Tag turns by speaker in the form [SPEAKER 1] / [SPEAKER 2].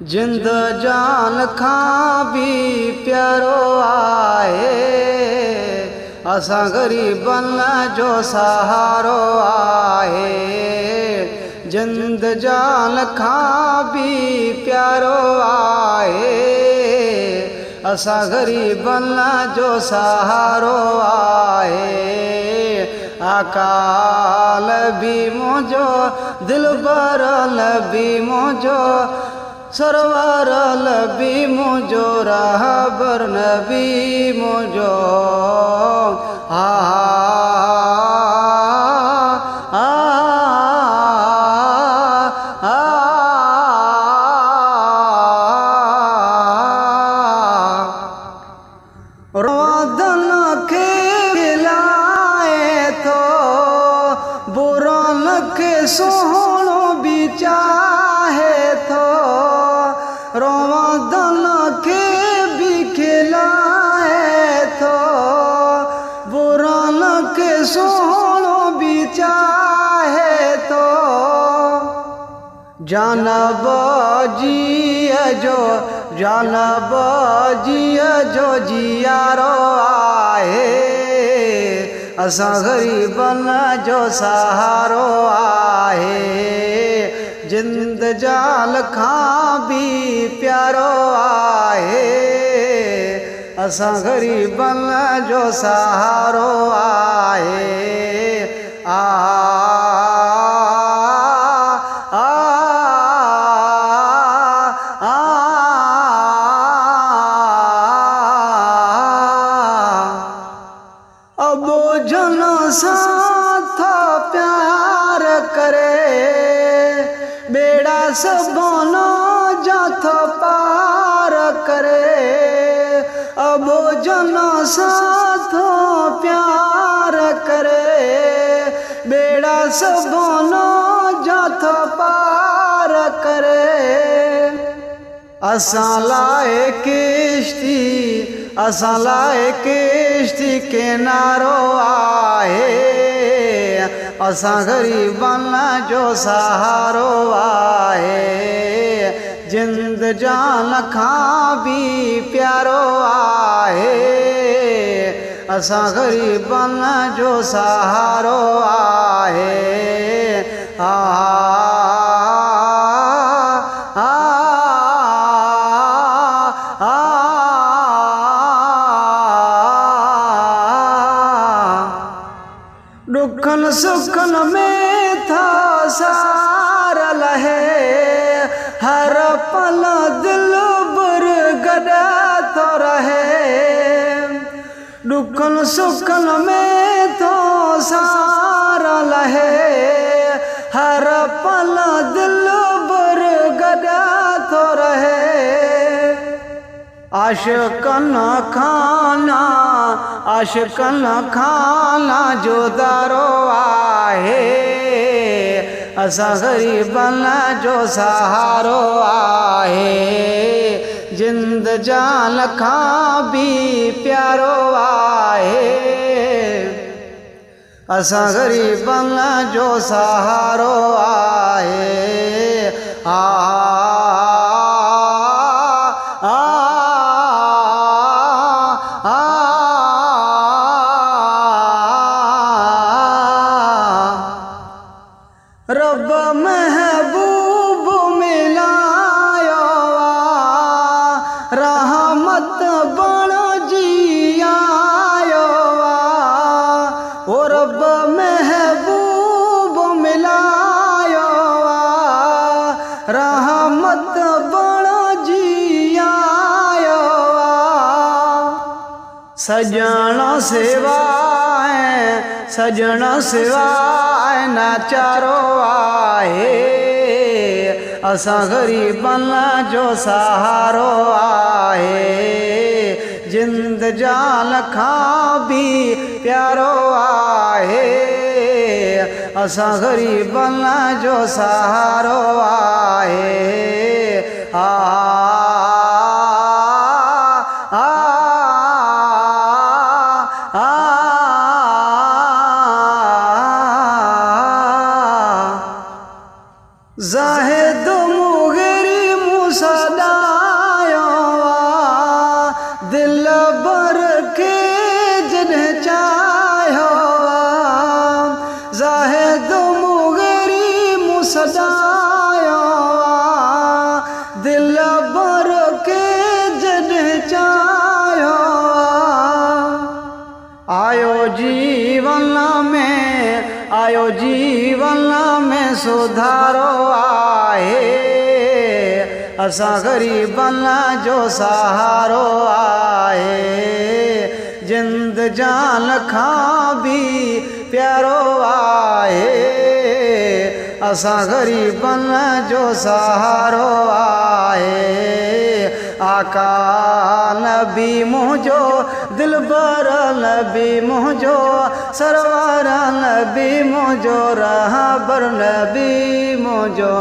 [SPEAKER 1] जिंद जान खां भी प्यारो आहे, असां ग़रीबन जो सहारो आहे। जिंद जान खां भी प्यारो आहे, असां ग़रीबन जो सहारो आहे। अकाल भी मुझो दिलबर भी मुझो सरवर भी मुझो रहबर नबी मुझो आ आ आ रोदन के खिलाए तो बुरन के सोहणो भी चाहे तो, रोदन के भी खिलाए तो बुरन के सोहणो भी चाहे तो। जानब जिया जो जानब जिया जो जियारो आहे, असां ग़रीबन जो सहारो आहे। जिंद जान खां भी प्यारो आहे, असां ग़रीबन जो सहारो आहे। आ अबो जन साथ प्यार करे, बेड़ा सबनो जाथ पार करे। अबो जन साथ प्यार करे, बेड़ा सबनो जाथ पार करे। असां लाए किश्ती असां लाए किश्ती किनारो आहे, असां ग़रीबन जो सहारो आहे। जिंद जान खां भी प्यारो आहे, असां ग़रीबन जो सहारो आहे। आ दुखन सुखन में था सार लहे, हर पल दिल बर गदा तो रहे। दुखन सुखन में तो सार लहे, हर पल दिल बर गदा तो रहे। आशिकन खाना जो दारो आहे, असां ग़रीबन जो सहारो आहे। जिंद जान खां भी प्यारो आहे, असां ग़रीबन जो सहारो आहे। आ रब महबूब मिलायो रहमत बण जियायो। ओ रब महबूब मिलायो रहमत बण जियायो। सजण सिवाय नाचारो आहे, असां ग़रीबन जो सहारो आहे। जिंद जान खां भी प्यारो आहे, असां ग़रीबन जो सहारो आहे। आ आ जाहिद मुगरी मूसा सुधारो आहे असां ग़रीबनि जो सहारो आहे जिंद जान खां भी प्यारो आहे असां ग़रीबनि जो सहारो आहे आका नबी मुंहिंजो दिलबर नबी मुंहिंजो सरवर नबी मुंहिंजो रहबर नबी मुंहिंजो